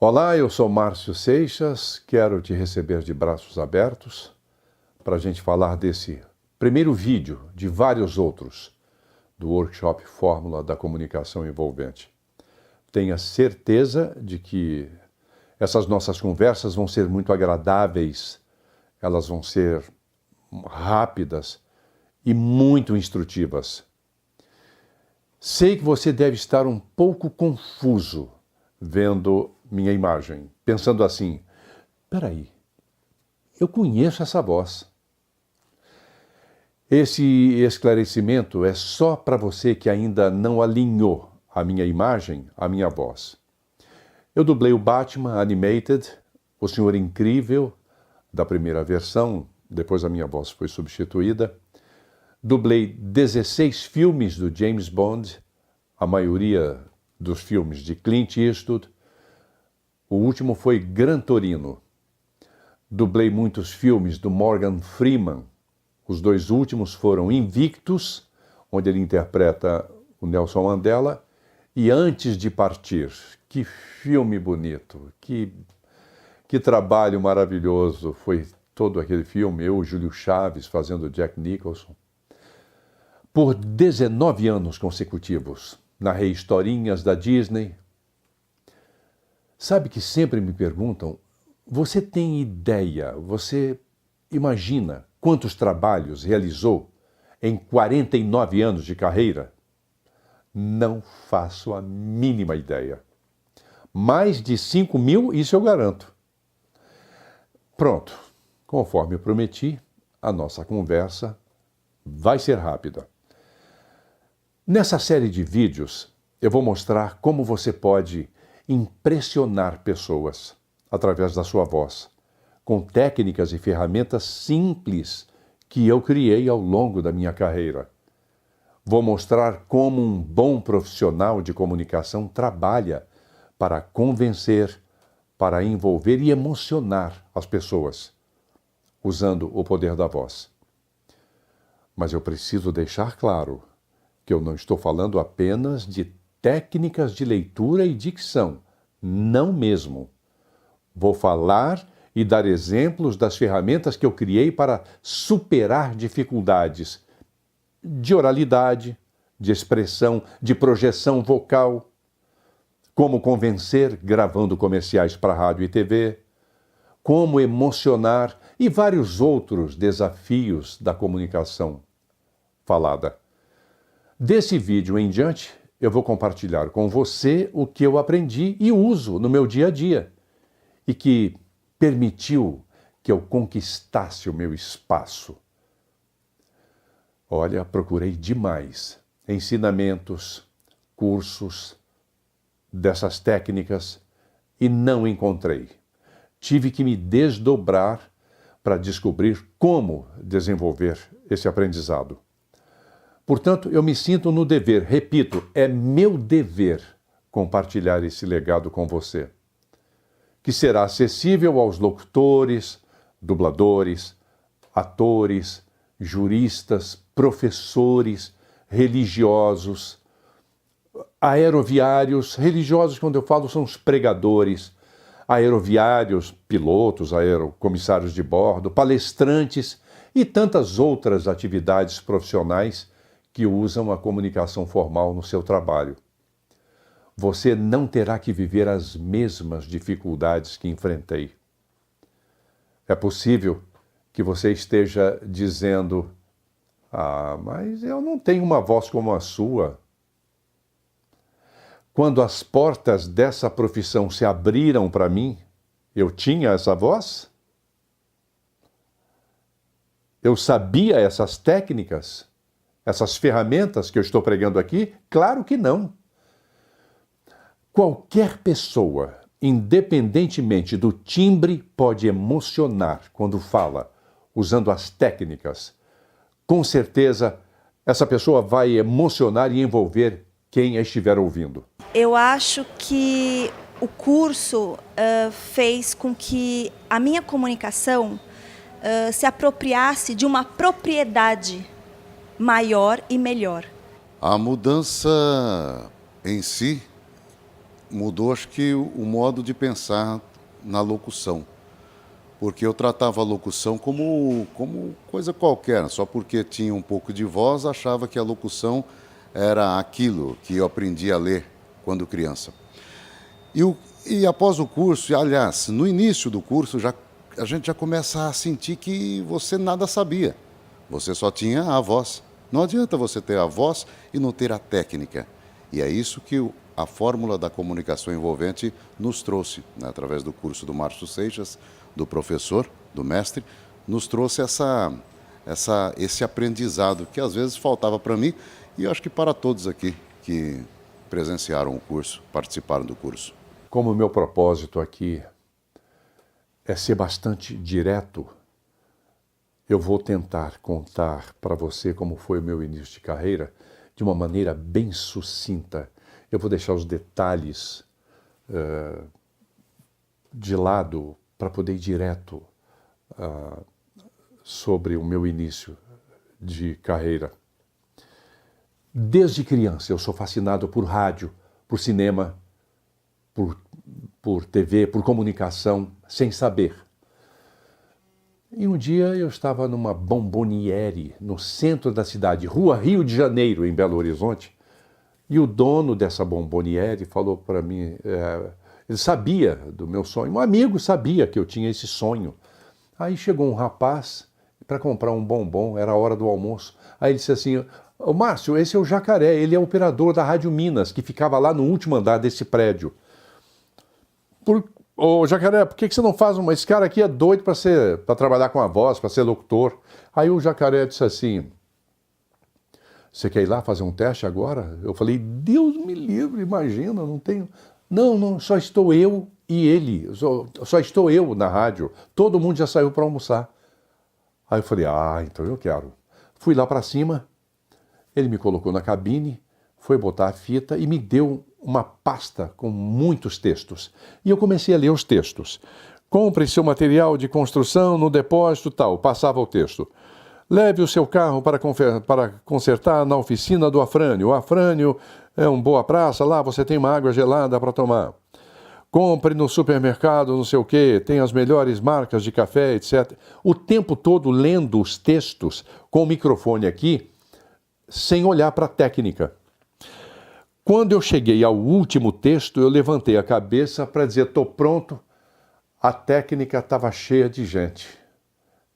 Olá, eu sou Márcio Seixas, quero te receber de braços abertos para a gente falar desse primeiro vídeo de vários outros do workshop Fórmula da Comunicação Envolvente. Tenha certeza de que essas nossas conversas vão ser muito agradáveis, elas vão ser rápidas e muito instrutivas. Sei que você deve estar um pouco confuso vendo minha imagem, pensando assim: peraí, eu conheço essa voz. Esse esclarecimento é só para você que ainda não alinhou a minha imagem à minha voz. Eu dublei o Batman Animated, o Senhor Incrível, da primeira versão, depois a minha voz foi substituída. Dublei 16 filmes do James Bond, a maioria dos filmes de Clint Eastwood. O último foi Gran Torino. Dublei muitos filmes do Morgan Freeman. Os dois últimos foram Invictus, onde ele interpreta o Nelson Mandela, e Antes de Partir. Que filme bonito, que trabalho maravilhoso foi todo aquele filme, eu, Júlio Chaves, fazendo Jack Nicholson. Por 19 anos consecutivos, narrei historinhas da Disney. Sabe que sempre me perguntam, você tem ideia, você imagina quantos trabalhos realizou em 49 anos de carreira? Não faço a mínima ideia. Mais de 5.000, isso eu garanto. Pronto, conforme eu prometi, a nossa conversa vai ser rápida. Nessa série de vídeos, eu vou mostrar como você pode impressionar pessoas através da sua voz, com técnicas e ferramentas simples que eu criei ao longo da minha carreira. Vou mostrar como um bom profissional de comunicação trabalha para convencer, para envolver e emocionar as pessoas, usando o poder da voz. Mas eu preciso deixar claro que eu não estou falando apenas de técnicas de leitura e dicção, não mesmo. Vou falar e dar exemplos das ferramentas que eu criei para superar dificuldades de oralidade, de expressão, de projeção vocal, como convencer gravando comerciais para rádio e TV, como emocionar e vários outros desafios da comunicação falada. Desse vídeo em diante, eu vou compartilhar com você o que eu aprendi e uso no meu dia a dia e que permitiu que eu conquistasse o meu espaço. Olha, procurei demais ensinamentos, cursos dessas técnicas e não encontrei. Tive que me desdobrar para descobrir como desenvolver esse aprendizado. Portanto, eu me sinto no dever, repito, é meu dever compartilhar esse legado com você, que será acessível aos locutores, dubladores, atores, juristas, professores, religiosos, aeroviários. Religiosos, quando eu falo, são os pregadores, aeroviários, pilotos, aerocomissários de bordo, palestrantes e tantas outras atividades profissionais que usam a comunicação formal no seu trabalho. Você não terá que viver as mesmas dificuldades que enfrentei. É possível que você esteja dizendo: mas eu não tenho uma voz como a sua. Quando as portas dessa profissão se abriram para mim, eu tinha essa voz? Eu sabia essas técnicas? Essas ferramentas que eu estou pregando aqui? Claro que não. Qualquer pessoa, independentemente do timbre, pode emocionar quando fala, usando as técnicas. Com certeza, essa pessoa vai emocionar e envolver quem a estiver ouvindo. Eu acho que o curso fez com que a minha comunicação se apropriasse de uma propriedade maior e melhor. A mudança em si mudou, acho que, o modo de pensar na locução. Porque eu tratava a locução como coisa qualquer, só porque tinha um pouco de voz, achava que a locução era aquilo que eu aprendi a ler quando criança. E após o curso, aliás, no início do curso, a gente já começa a sentir que você nada sabia. Você só tinha a voz. Não adianta você ter a voz e não ter a técnica. E é isso que a fórmula da comunicação envolvente nos trouxe, né, através do curso do Márcio Seixas, do professor, do mestre, nos trouxe esse aprendizado que às vezes faltava para mim e acho que para todos aqui que presenciaram o curso, participaram do curso. Como o meu propósito aqui é ser bastante direto, eu vou tentar contar para você como foi o meu início de carreira de uma maneira bem sucinta. Eu vou deixar os detalhes de lado para poder ir direto sobre o meu início de carreira. Desde criança eu sou fascinado por rádio, por cinema, por TV, por comunicação, sem saber. E um dia eu estava numa bomboniere no centro da cidade, Rua Rio de Janeiro, em Belo Horizonte, e o dono dessa bomboniere falou para mim, ele sabia do meu sonho, um amigo sabia que eu tinha esse sonho. Aí chegou um rapaz para comprar um bombom, era a hora do almoço. Aí ele disse assim, ô Márcio, esse é o Jacaré, ele é o operador da Rádio Minas, que ficava lá no último andar desse prédio. Ô Jacaré, por que você não faz uma... Esse cara aqui é doido para trabalhar com a voz, para ser locutor. Aí o Jacaré disse assim, você quer ir lá fazer um teste agora? Eu falei, Deus me livre, imagina, não tenho... Não, só estou eu e ele, só estou eu na rádio. Todo mundo já saiu para almoçar. Aí eu falei, então eu quero. Fui lá para cima, ele me colocou na cabine, foi botar a fita e me deu uma pasta com muitos textos. E eu comecei a ler os textos. Compre seu material de construção no depósito tal, passava o texto. Leve o seu carro para consertar na oficina do Afrânio. O Afrânio é uma boa praça, lá você tem uma água gelada para tomar. Compre no supermercado, não sei o quê, tem as melhores marcas de café, etc. O tempo todo lendo os textos com o microfone aqui, sem olhar para a técnica. Quando eu cheguei ao último texto, eu levantei a cabeça para dizer, estou pronto. A técnica estava cheia de gente.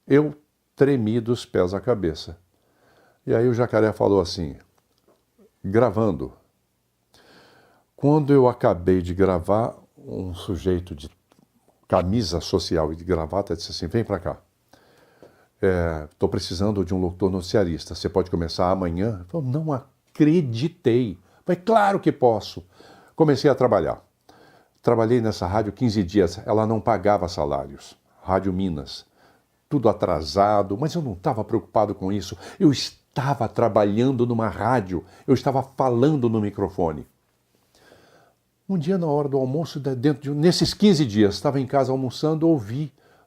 Eu tremi dos pés à cabeça. E aí o Jacaré falou assim, gravando. Quando eu acabei de gravar, um sujeito de camisa social e de gravata disse assim, vem para cá. Estou precisando de um locutor noticiarista. Você pode começar amanhã? Eu falei, não acreditei. Falei, claro que posso. Comecei a trabalhar. Trabalhei nessa rádio 15 dias. Ela não pagava salários. Rádio Minas. Tudo atrasado, mas eu não estava preocupado com isso. Eu estava trabalhando numa rádio. Eu estava falando no microfone. Um dia, na hora do almoço, nesses 15 dias, estava em casa almoçando,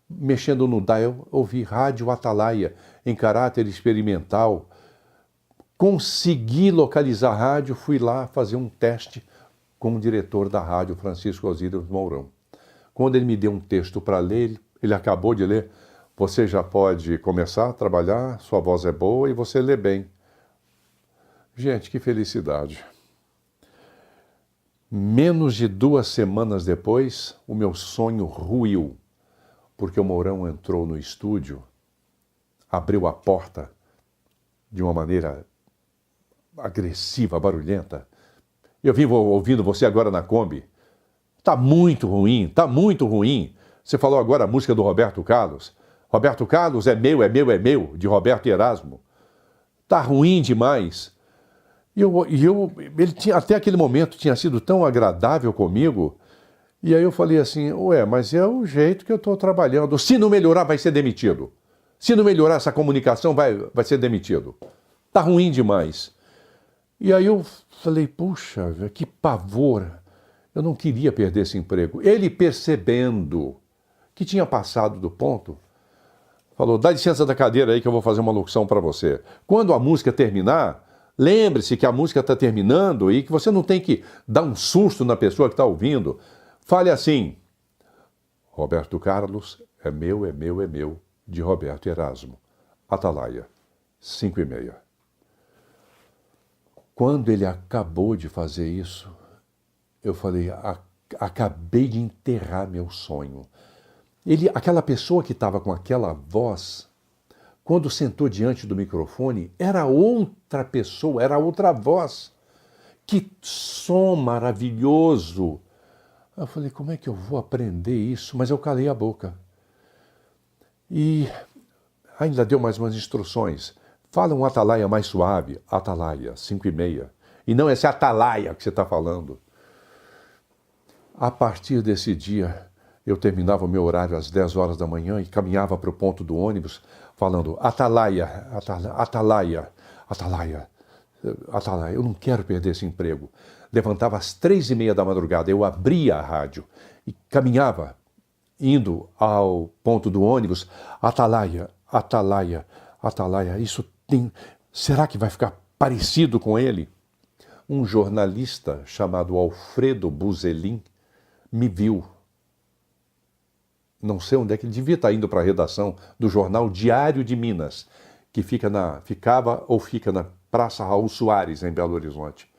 mexendo no dial, ouvi Rádio Atalaia, em caráter experimental. Consegui localizar a rádio, fui lá fazer um teste com o diretor da rádio, Francisco Osíris Mourão. Quando ele me deu um texto para ler, ele acabou de ler, você já pode começar a trabalhar, sua voz é boa e você lê bem. Gente, que felicidade. Menos de 2 semanas depois, o meu sonho ruiu, porque o Mourão entrou no estúdio, abriu a porta de uma maneira agressiva, barulhenta. Eu vim ouvindo você agora na Kombi. Tá muito ruim, tá muito ruim. Você falou agora a música do Roberto Carlos. Roberto Carlos é meu, de Roberto Erasmo. Tá ruim demais. Ele tinha, até aquele momento tinha sido tão agradável comigo, e aí eu falei assim, mas é o jeito que eu estou trabalhando. Se não melhorar, vai ser demitido. Se não melhorar essa comunicação, vai ser demitido. Tá ruim demais. E aí eu falei, puxa, que pavor. Eu não queria perder esse emprego. Ele, percebendo que tinha passado do ponto, falou, dá licença da cadeira aí que eu vou fazer uma locução para você. Quando a música terminar, Lembre-se que a música está terminando e que você não tem que dar um susto na pessoa que está ouvindo. Fale assim: Roberto Carlos, é meu, de Roberto Erasmo. Atalaia, 5h30. Quando ele acabou de fazer isso, eu falei, acabei de enterrar meu sonho. Aquela pessoa que estava com aquela voz, quando sentou diante do microfone, era outra pessoa, era outra voz. Que som maravilhoso! Eu falei, como é que eu vou aprender isso? Mas eu calei a boca. E ainda deu mais umas instruções. Fala um atalaia mais suave. Atalaia, 5h30. E não esse atalaia que você está falando. A partir desse dia, eu terminava o meu horário às 10 horas da manhã e caminhava para o ponto do ônibus falando, atalaia, atalaia, atalaia, atalaia. Eu não quero perder esse emprego. Levantava às 3h30 da madrugada, eu abria a rádio e caminhava, indo ao ponto do ônibus, atalaia, atalaia, atalaia. Isso tem... Será que vai ficar parecido com ele? Um jornalista chamado Alfredo Buzelin me viu. Não sei onde é que ele devia estar indo para a redação do jornal Diário de Minas, que fica na Praça Raul Soares, em Belo Horizonte.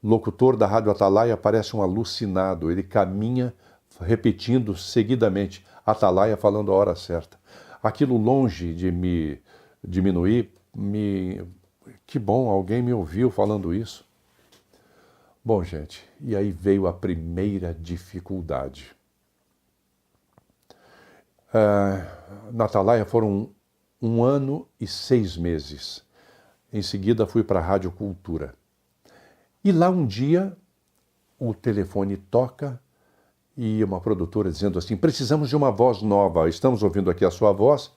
O locutor da Rádio Atalaia parece um alucinado. Ele caminha repetindo seguidamente Atalaia falando a hora certa. Aquilo, longe de me diminuir, que bom, alguém me ouviu falando isso. Bom, gente, e aí veio a primeira dificuldade. Na Atalaia foram 1 ano e 6 meses. Em seguida fui para a Rádio Cultura. E lá um dia o telefone toca e uma produtora dizendo assim, precisamos de uma voz nova, estamos ouvindo aqui a sua voz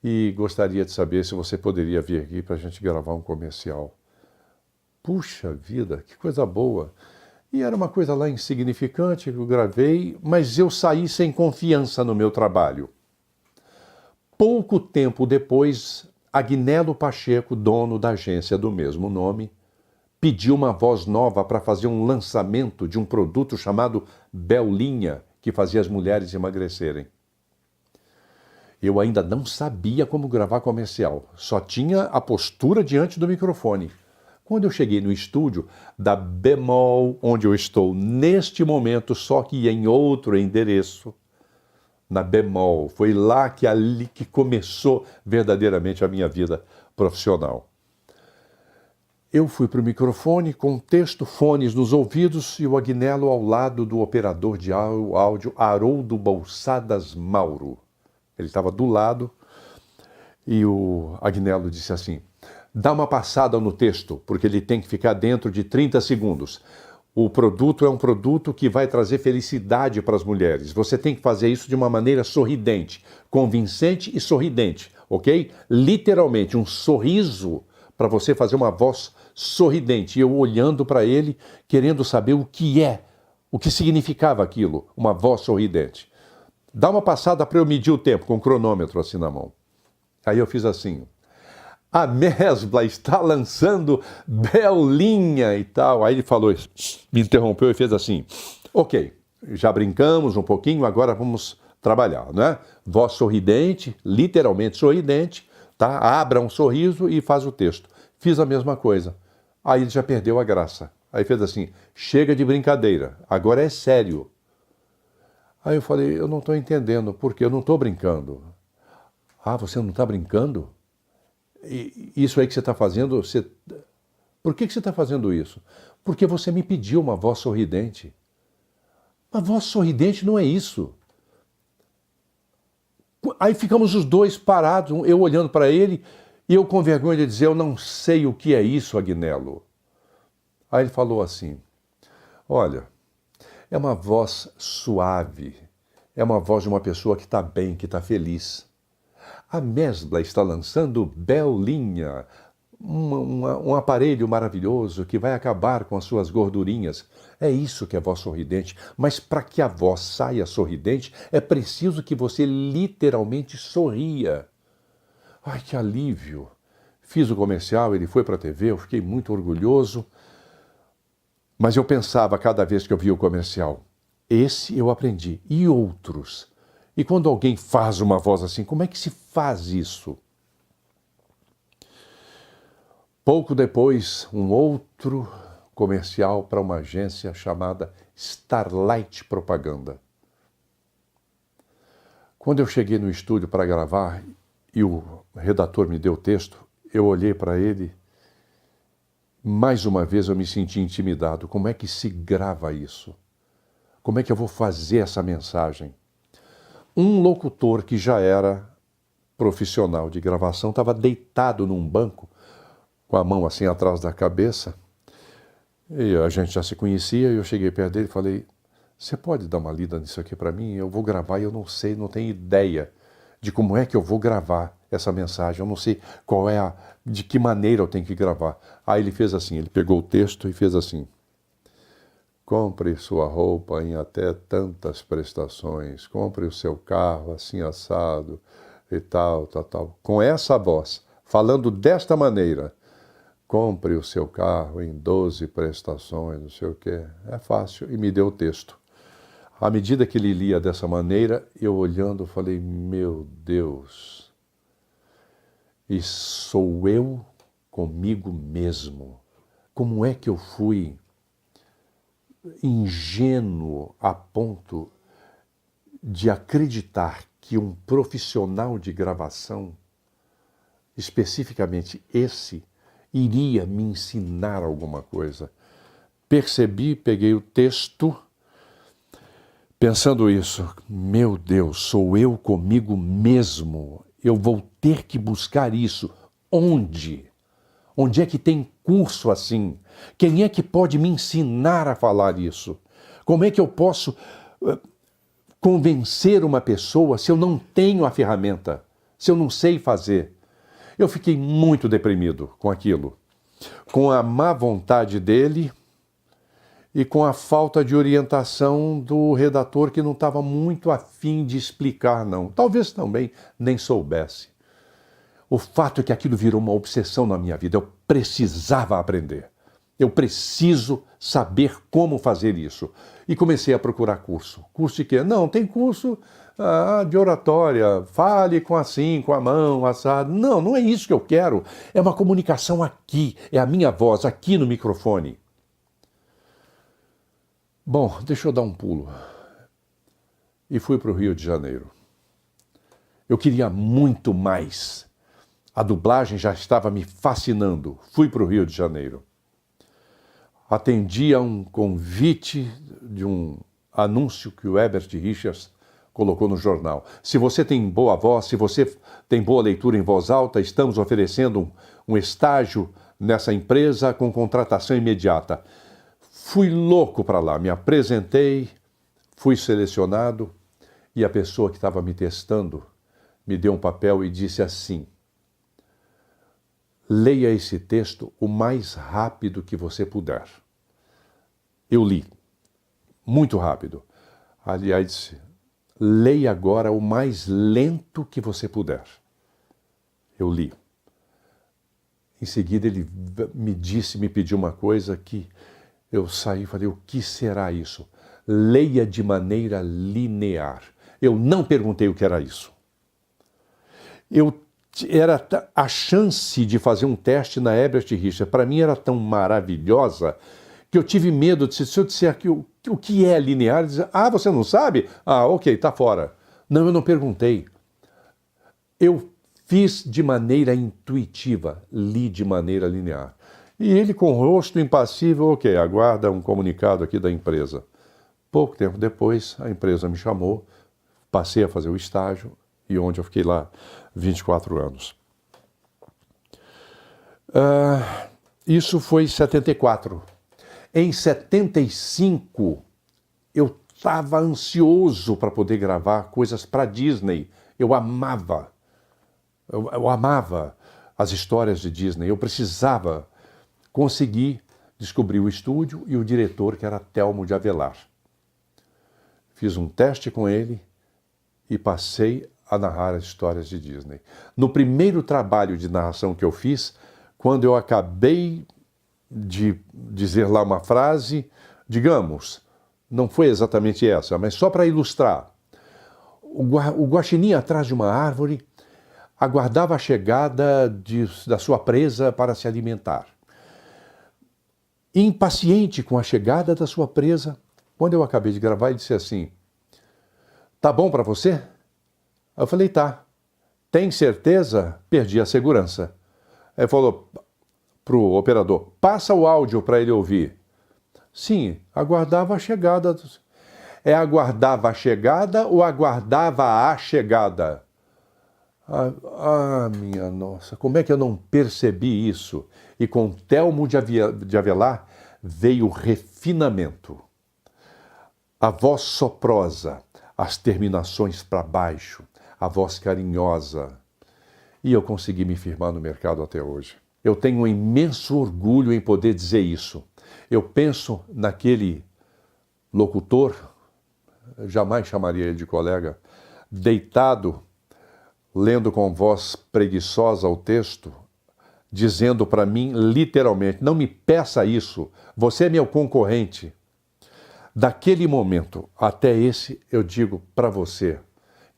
e gostaria de saber se você poderia vir aqui para a gente gravar um comercial. Puxa vida, que coisa boa! E era uma coisa lá insignificante que eu gravei, mas eu saí sem confiança no meu trabalho. Pouco tempo depois, Agnello Pacheco, dono da agência do mesmo nome, pediu uma voz nova para fazer um lançamento de um produto chamado Belinha, que fazia as mulheres emagrecerem. Eu ainda não sabia como gravar comercial, só tinha a postura diante do microfone. Quando eu cheguei no estúdio da Bemol, onde eu estou neste momento, só que em outro endereço, na Bemol, foi lá que começou verdadeiramente a minha vida profissional. Eu fui para o microfone com texto, fones nos ouvidos e o Agnello ao lado do operador de áudio Haroldo Bolsadas Mauro. Ele estava do lado e o Agnello disse assim, dá uma passada no texto, porque ele tem que ficar dentro de 30 segundos. O produto é um produto que vai trazer felicidade para as mulheres. Você tem que fazer isso de uma maneira sorridente, convincente e sorridente, ok? Literalmente, um sorriso para você fazer uma voz sorridente. E eu olhando para ele, querendo saber o que significava aquilo, uma voz sorridente. Dá uma passada para eu medir o tempo, com o cronômetro assim na mão. Aí eu fiz assim, a Mesbla está lançando Belinha e tal. Aí ele falou isso, me interrompeu e fez assim, ok, já brincamos um pouquinho, agora vamos trabalhar, né? Voz sorridente, literalmente sorridente, tá? Abra um sorriso e faz o texto. Fiz a mesma coisa. Aí ele já perdeu a graça. Aí fez assim, chega de brincadeira, agora é sério. Aí eu falei, eu não estou entendendo, porque eu não estou brincando. Ah, você não está brincando? Isso aí que você está fazendo, por que você está fazendo isso? Porque você me pediu uma voz sorridente. Uma voz sorridente não é isso. Aí ficamos os dois parados, eu olhando para ele, e eu com vergonha de dizer, eu não sei o que é isso, Agnello. Aí ele falou assim, olha, é uma voz suave, é uma voz de uma pessoa que está bem, que está feliz. A Mesbla está lançando Belinha, um aparelho maravilhoso que vai acabar com as suas gordurinhas. É isso que é voz sorridente. Mas para que a voz saia sorridente, é preciso que você literalmente sorria. Ai, que alívio! Fiz o comercial, ele foi para a TV, eu fiquei muito orgulhoso. Mas eu pensava cada vez que eu via o comercial, esse eu aprendi, e outros? E quando alguém faz uma voz assim, como é que se faz isso? Pouco depois, um outro comercial para uma agência chamada Starlight Propaganda. Quando eu cheguei no estúdio para gravar e o redator me deu o texto, eu olhei para ele, mais uma vez eu me senti intimidado. Como é que se grava isso? Como é que eu vou fazer essa mensagem? Um locutor que já era profissional de gravação estava deitado num banco, com a mão assim atrás da cabeça, e a gente já se conhecia, e eu cheguei perto dele e falei, você pode dar uma lida nisso aqui para mim? Eu vou gravar e eu não sei, não tenho ideia de como é que eu vou gravar essa mensagem, eu não sei de que maneira eu tenho que gravar. Aí ele fez assim, ele pegou o texto e fez assim, compre sua roupa em até tantas prestações, compre o seu carro assim assado e tal. Com essa voz, falando desta maneira, compre o seu carro em 12 prestações, não sei o quê. É fácil. E me deu o texto. À medida que ele lia dessa maneira, eu olhando, falei, meu Deus, e sou eu comigo mesmo. Como é que eu fui ingênuo a ponto de acreditar que um profissional de gravação, especificamente esse, iria me ensinar alguma coisa? Percebi, peguei o texto, pensando isso, meu Deus, sou eu comigo mesmo, eu vou ter que buscar isso. Onde? Onde é que tem curso assim? Quem é que pode me ensinar a falar isso? Como é que eu posso convencer uma pessoa se eu não tenho a ferramenta, se eu não sei fazer? Eu fiquei muito deprimido com aquilo, com a má vontade dele e com a falta de orientação do redator, que não estava muito afim de explicar, não. Talvez também nem soubesse. O fato é que aquilo virou uma obsessão na minha vida. Eu precisava aprender. Eu preciso saber como fazer isso. E comecei a procurar curso. Curso de quê? Não, tem curso de oratória. Fale com assim, com a mão, assado. Não, não é isso que eu quero. É uma comunicação aqui. É a minha voz aqui no microfone. Bom, deixa eu dar um pulo. E fui para o Rio de Janeiro. Eu queria muito mais. A dublagem já estava me fascinando. Fui para o Rio de Janeiro. Atendi a um convite de um anúncio que o Herbert Richards colocou no jornal. Se você tem boa voz, se você tem boa leitura em voz alta, estamos oferecendo um estágio nessa empresa com contratação imediata. Fui louco para lá, me apresentei, fui selecionado e a pessoa que estava me testando me deu um papel e disse assim, leia esse texto o mais rápido que você puder. Eu li, muito rápido. Aliás, disse, leia agora o mais lento que você puder. Eu li. Em seguida ele me pediu uma coisa que eu saí e falei, o que será isso? Leia de maneira linear. Eu não perguntei o que era isso. Era a chance de fazer um teste na Herbert Richards. Para mim era tão maravilhosa que eu tive medo de, se eu disser aqui o que é linear, dizer, você não sabe? Ok, tá fora. Não, eu não perguntei. Eu fiz de maneira intuitiva, li de maneira linear. E ele com o rosto impassível, ok, aguarda um comunicado aqui da empresa. Pouco tempo depois, a empresa me chamou, passei a fazer o estágio, e onde eu fiquei lá 24 anos. Isso foi em 74. Em 75, eu estava ansioso para poder gravar coisas para Disney. Eu amava as histórias de Disney. Eu precisava conseguir descobrir o estúdio e o diretor, que era Telmo de Avelar. Fiz um teste com ele e passei a narrar as histórias de Disney. No primeiro trabalho de narração que eu fiz, quando eu acabei de dizer lá uma frase, digamos, não foi exatamente essa, mas só para ilustrar. O guaxinim atrás de uma árvore aguardava a chegada da sua presa para se alimentar. Impaciente com a chegada da sua presa, quando eu acabei de gravar, ele disse assim: "Tá bom para você?" Eu falei: "Tá." "Tem certeza?" Perdi a segurança. Ele falou para o operador: "Passa o áudio para ele ouvir." Sim, aguardava a chegada. É aguardava a chegada ou aguardava a chegada? Minha nossa, como é que eu não percebi isso? E com Telmo de Avelar veio o refinamento. A voz soprosa, as terminações para baixo, a voz carinhosa. E eu consegui me firmar no mercado até hoje. Eu tenho um imenso orgulho em poder dizer isso. Eu penso naquele locutor, jamais chamaria ele de colega, deitado, lendo com voz preguiçosa o texto, dizendo para mim, literalmente: "Não me peça isso, você é meu concorrente." Daquele momento até esse, eu digo para você,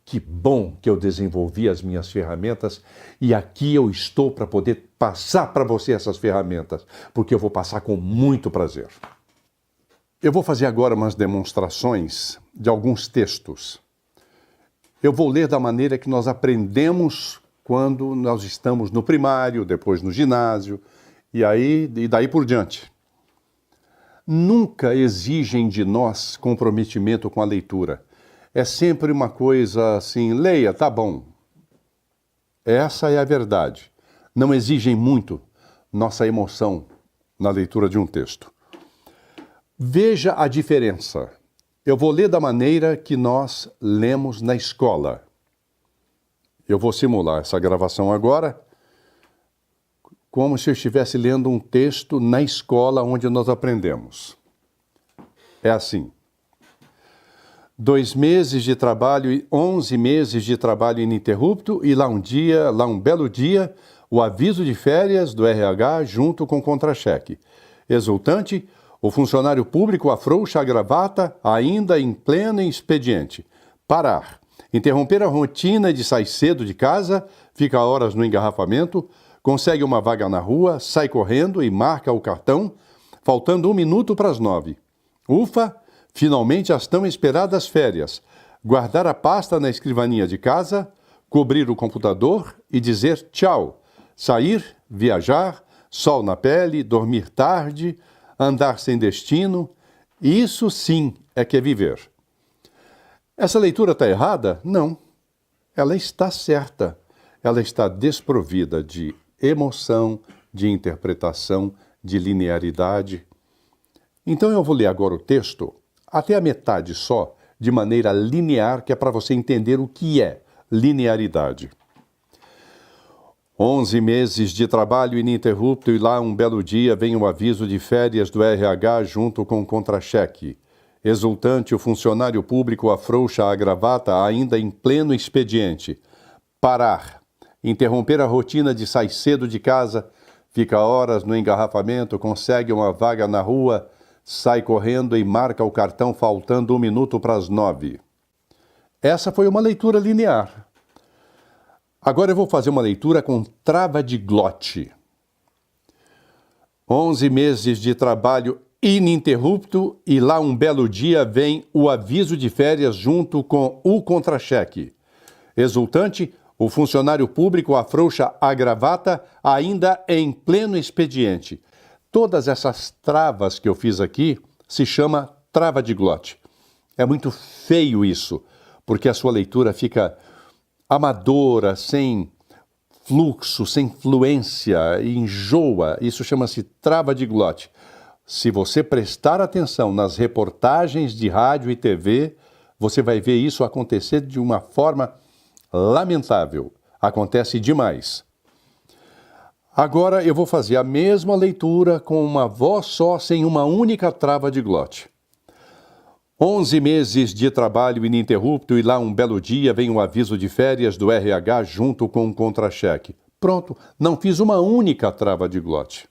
que bom que eu desenvolvi as minhas ferramentas e aqui eu estou para poder passar para você essas ferramentas, porque eu vou passar com muito prazer. Eu vou fazer agora umas demonstrações de alguns textos. Eu vou ler da maneira que nós aprendemos quando nós estamos no primário, depois no ginásio, e daí por diante. Nunca exigem de nós comprometimento com a leitura. É sempre uma coisa assim: leia, tá bom. Essa é a verdade. Não exigem muito nossa emoção na leitura de um texto. Veja a diferença. Eu vou ler da maneira que nós lemos na escola. Eu vou simular essa gravação agora, como se eu estivesse lendo um texto na escola onde nós aprendemos. É assim: 2 meses de trabalho, 11 meses de trabalho ininterrupto, e lá um belo dia, o aviso de férias do RH junto com o contra-cheque. Exultante, o funcionário público afrouxa a gravata ainda em pleno expediente. Parar. Interromper a rotina de sai cedo de casa, fica horas no engarrafamento, consegue uma vaga na rua, sai correndo e marca o cartão, faltando 1 minuto para as 9. Ufa! Finalmente as tão esperadas férias. Guardar a pasta na escrivaninha de casa, cobrir o computador e dizer tchau. Sair, viajar, sol na pele, dormir tarde, andar sem destino. Isso sim é que é viver. Essa leitura está errada? Não. Ela está certa. Ela está desprovida de emoção, de interpretação, de linearidade. Então eu vou ler agora o texto até a metade só, de maneira linear, que é para você entender o que é linearidade. 11 meses de trabalho ininterrupto e lá um belo dia vem o aviso de férias do RH junto com o contra-cheque. Exultante, o funcionário público afrouxa a gravata ainda em pleno expediente. Parar. Interromper a rotina de sai cedo de casa, fica horas no engarrafamento, consegue uma vaga na rua, sai correndo e marca o cartão faltando 1 minuto para as 9. Essa foi uma leitura linear. Agora eu vou fazer uma leitura com trava de glote. 11 meses de trabalho ininterrupto e lá um belo dia vem o aviso de férias junto com o contra-cheque. Exultante, o funcionário público afrouxa a gravata ainda em pleno expediente. Todas essas travas que eu fiz aqui se chama trava de glote. É muito feio isso, porque a sua leitura fica amadora, sem fluxo, sem fluência, e enjoa. Isso chama-se trava de glote. Se você prestar atenção nas reportagens de rádio e TV, você vai ver isso acontecer de uma forma lamentável. Acontece demais. Agora eu vou fazer a mesma leitura com uma voz só, sem uma única trava de glote. 11 meses de trabalho ininterrupto e lá um belo dia vem um aviso de férias do RH junto com um contra-cheque. Pronto, não fiz uma única trava de glote.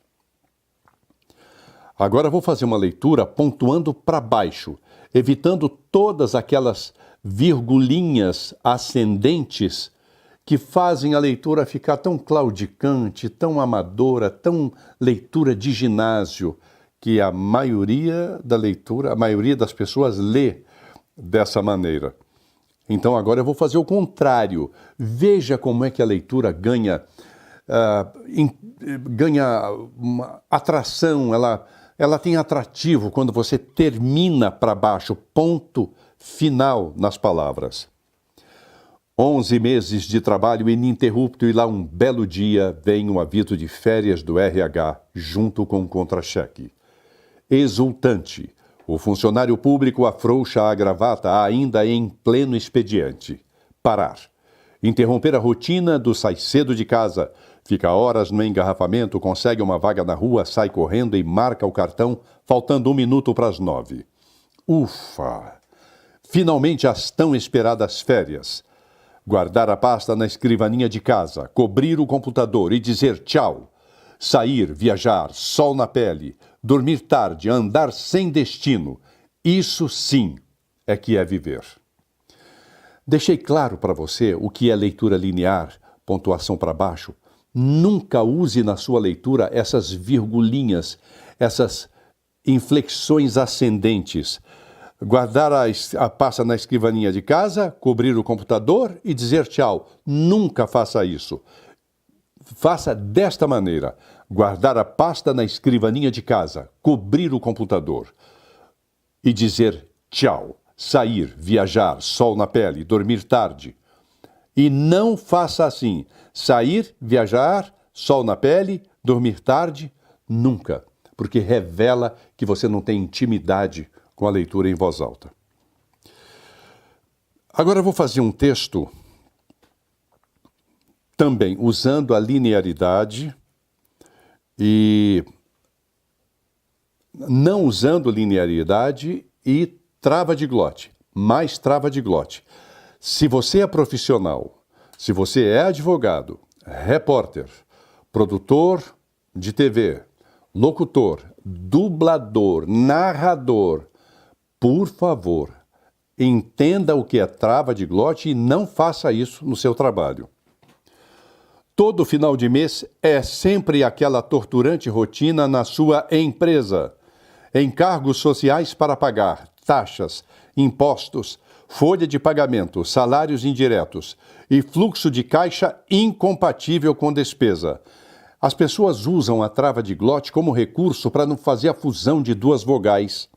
Agora vou fazer uma leitura pontuando para baixo, evitando todas aquelas virgulinhas ascendentes que fazem a leitura ficar tão claudicante, tão amadora, tão leitura de ginásio, que a maioria das pessoas lê dessa maneira. Então agora eu vou fazer o contrário. Veja como é que a leitura ganha uma atração, ela tem atrativo quando você termina para baixo, ponto final nas palavras. 11 meses de trabalho ininterrupto e lá um belo dia vem um aviso de férias do RH junto com um contra-cheque. Exultante, o funcionário público afrouxa a gravata ainda em pleno expediente. Parar. Interromper a rotina do sai cedo de casa, fica horas no engarrafamento, consegue uma vaga na rua, sai correndo e marca o cartão, faltando 1 minuto para as 9. Ufa! Finalmente as tão esperadas férias. Guardar a pasta na escrivaninha de casa, cobrir o computador e dizer tchau. Sair, viajar, sol na pele, dormir tarde, andar sem destino. Isso sim é que é viver. Deixei claro para você o que é leitura linear, pontuação para baixo. Nunca use na sua leitura essas virgulinhas, essas inflexões ascendentes. Guardar a pasta na escrivaninha de casa, cobrir o computador e dizer tchau. Nunca faça isso. Faça desta maneira. Guardar a pasta na escrivaninha de casa, cobrir o computador e dizer tchau. Sair, viajar, sol na pele, dormir tarde. E não faça assim. Sair, viajar, sol na pele, dormir tarde, nunca. Porque revela que você não tem intimidade com a leitura em voz alta. Agora eu vou fazer um texto também usando a linearidade e não usando linearidade e trava de glote, mais trava de glote. Se você é profissional, se você é advogado, repórter, produtor de TV, locutor, dublador, narrador, por favor, entenda o que é trava de glote e não faça isso no seu trabalho. Todo final de mês é sempre aquela torturante rotina na sua empresa. Encargos sociais para pagar, taxas, impostos, folha de pagamento, salários indiretos e fluxo de caixa incompatível com despesa. As pessoas usam a trava de glote como recurso para não fazer a fusão de duas vogais.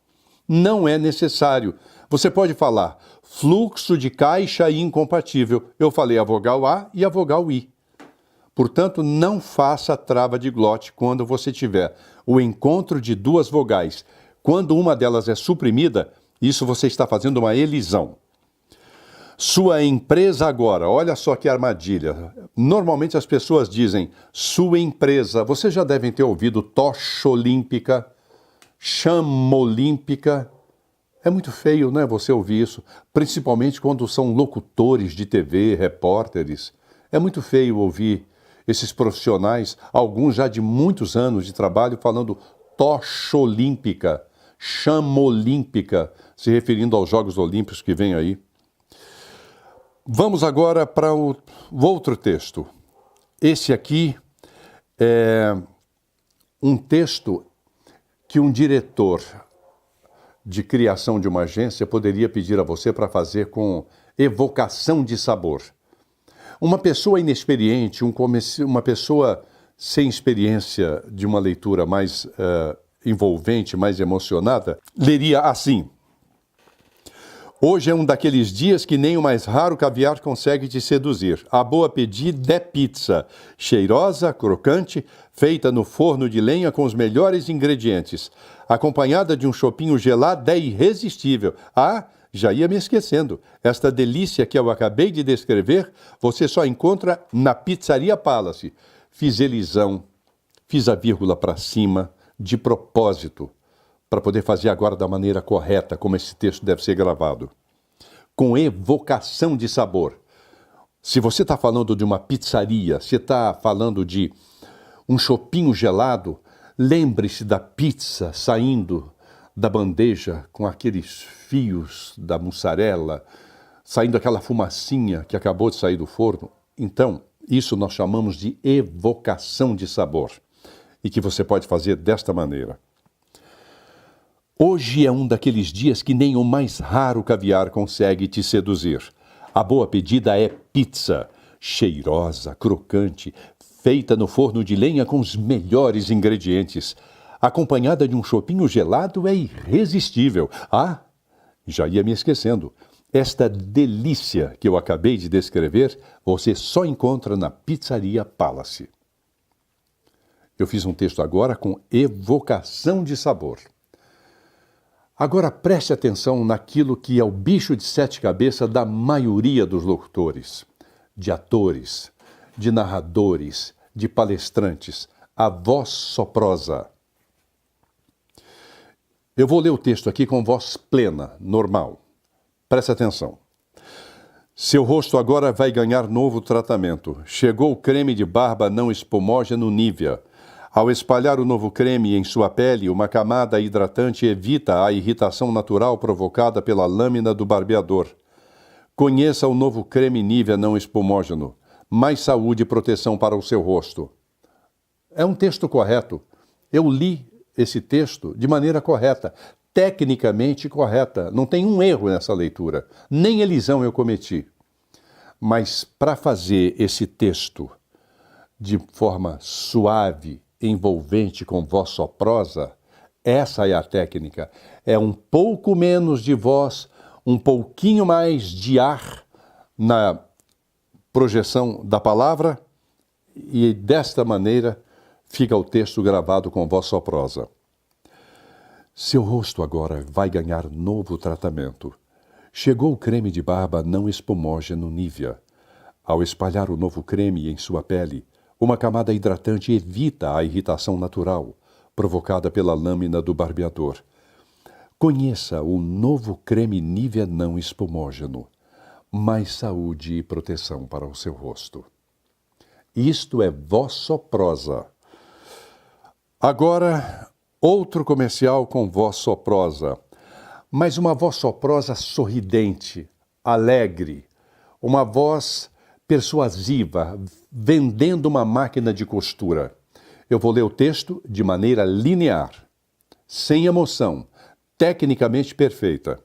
Não é necessário. Você pode falar fluxo de caixa incompatível. Eu falei a vogal A e a vogal I. Portanto, não faça trava de glote quando você tiver o encontro de duas vogais. Quando uma delas é suprimida, isso você está fazendo uma elisão. Sua empresa agora, olha só que armadilha. Normalmente as pessoas dizem sua empresa. Vocês já devem ter ouvido tocha olímpica, chama olímpica. É muito feio, né, você ouvir isso, principalmente quando são locutores de TV, repórteres. É muito feio ouvir esses profissionais, alguns já de muitos anos de trabalho, falando tocha olímpica, chama olímpica, se referindo aos Jogos Olímpicos que vem aí. Vamos agora para o outro texto. Esse aqui é um texto que um diretor de criação de uma agência poderia pedir a você para fazer com evocação de sabor. Uma pessoa inexperiente, uma pessoa sem experiência de uma leitura mais envolvente, mais emocionada, leria assim: hoje é um daqueles dias que nem o mais raro caviar consegue te seduzir. A boa pedida é pizza, cheirosa, crocante, feita no forno de lenha com os melhores ingredientes. Acompanhada de um chopinho gelado é irresistível. Ah, já ia me esquecendo. Esta delícia que eu acabei de descrever, você só encontra na Pizzaria Palace. Fiz elisão, fiz a vírgula para cima, de propósito, para poder fazer agora da maneira correta, como esse texto deve ser gravado. Com evocação de sabor. Se você está falando de uma pizzaria, se está falando de um chopinho gelado, lembre-se da pizza saindo da bandeja com aqueles fios da mussarela, saindo aquela fumacinha que acabou de sair do forno. Então, isso nós chamamos de evocação de sabor. E que você pode fazer desta maneira. Hoje é um daqueles dias que nem o mais raro caviar consegue te seduzir. A boa pedida é pizza, cheirosa, crocante, feita no forno de lenha com os melhores ingredientes. Acompanhada de um chopinho gelado é irresistível. Ah, já ia me esquecendo. Esta delícia que eu acabei de descrever, você só encontra na Pizzaria Palace. Eu fiz um texto agora com evocação de sabor. Agora preste atenção naquilo que é o bicho de sete cabeças da maioria dos locutores, de atores, de narradores, de palestrantes, a voz soprosa. Eu vou ler o texto aqui com voz plena, normal. Preste atenção. Seu rosto agora vai ganhar novo tratamento. Chegou o creme de barba não espumógeno Nivea. Ao espalhar o novo creme em sua pele, uma camada hidratante evita a irritação natural provocada pela lâmina do barbeador. Conheça o novo creme Nivea não espumógeno. Mais saúde e proteção para o seu rosto. É um texto correto. Eu li esse texto de maneira correta, tecnicamente correta. Não tem um erro nessa leitura. Nem elisão eu cometi. Mas para fazer esse texto de forma suave, envolvente, com voz soprosa, essa é a técnica. É um pouco menos de voz, um pouquinho mais de ar na projeção da palavra, e desta maneira fica o texto gravado com voz soprosa. Seu rosto agora vai ganhar novo tratamento. Chegou o creme de barba não espumógeno Nivea. Ao espalhar o novo creme em sua pele, uma camada hidratante evita a irritação natural provocada pela lâmina do barbeador. Conheça o novo creme Nivea não espumógeno. Mais saúde e proteção para o seu rosto. Isto é voz soprosa. Agora, outro comercial com voz soprosa, mas uma voz soprosa sorridente, alegre, uma voz persuasiva, vendendo uma máquina de costura. Eu vou ler o texto de maneira linear, sem emoção, tecnicamente perfeita.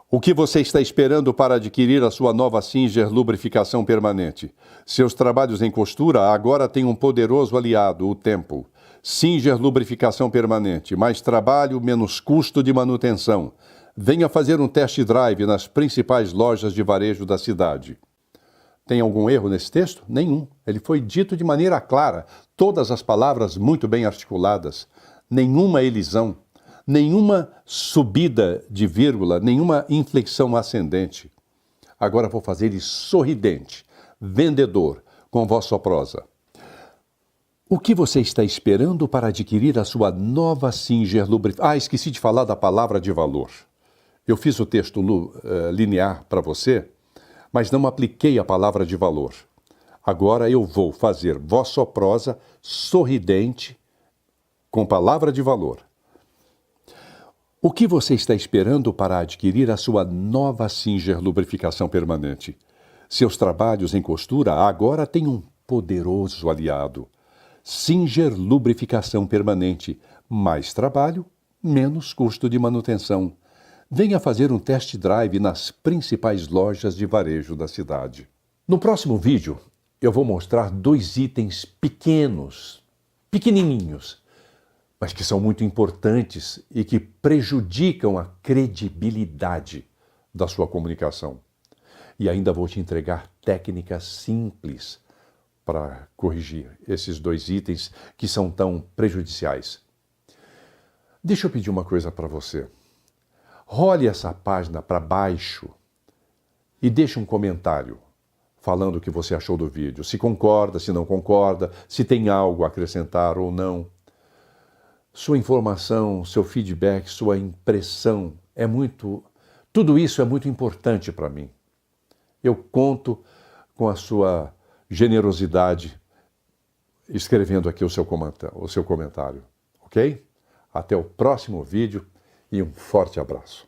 O que você está esperando para adquirir a sua nova Singer lubrificação permanente? Seus trabalhos em costura agora têm um poderoso aliado, o tempo. Singer lubrificação permanente, mais trabalho, menos custo de manutenção. Venha fazer um test drive nas principais lojas de varejo da cidade. Tem algum erro nesse texto? Nenhum. Ele foi dito de maneira clara, todas as palavras muito bem articuladas, nenhuma elisão, nenhuma subida de vírgula, nenhuma inflexão ascendente. Agora vou fazer ele sorridente, vendedor, com voz soprosa. O que você está esperando para adquirir a sua nova Singer lubrificação? Ah, esqueci de falar da palavra de valor. Eu fiz o texto linear para você, mas não apliquei a palavra de valor. Agora eu vou fazer voz soprosa, sorridente, com palavra de valor. O que você está esperando para adquirir a sua nova Singer lubrificação permanente? Seus trabalhos em costura agora têm um poderoso aliado. Singer lubrificação permanente. Mais trabalho, menos custo de manutenção. Venha fazer um test drive nas principais lojas de varejo da cidade. No próximo vídeo, eu vou mostrar 2 itens pequenininhos, mas que são muito importantes e que prejudicam a credibilidade da sua comunicação. E ainda vou te entregar técnicas simples para corrigir esses 2 itens que são tão prejudiciais. Deixa eu pedir uma coisa para você. Role essa página para baixo e deixe um comentário falando o que você achou do vídeo. Se concorda, se não concorda, se tem algo a acrescentar ou não. sua informação, seu feedback, sua impressão, tudo isso é muito importante para mim. Eu conto com a sua generosidade escrevendo aqui o seu comentário, ok? Até o próximo vídeo e um forte abraço.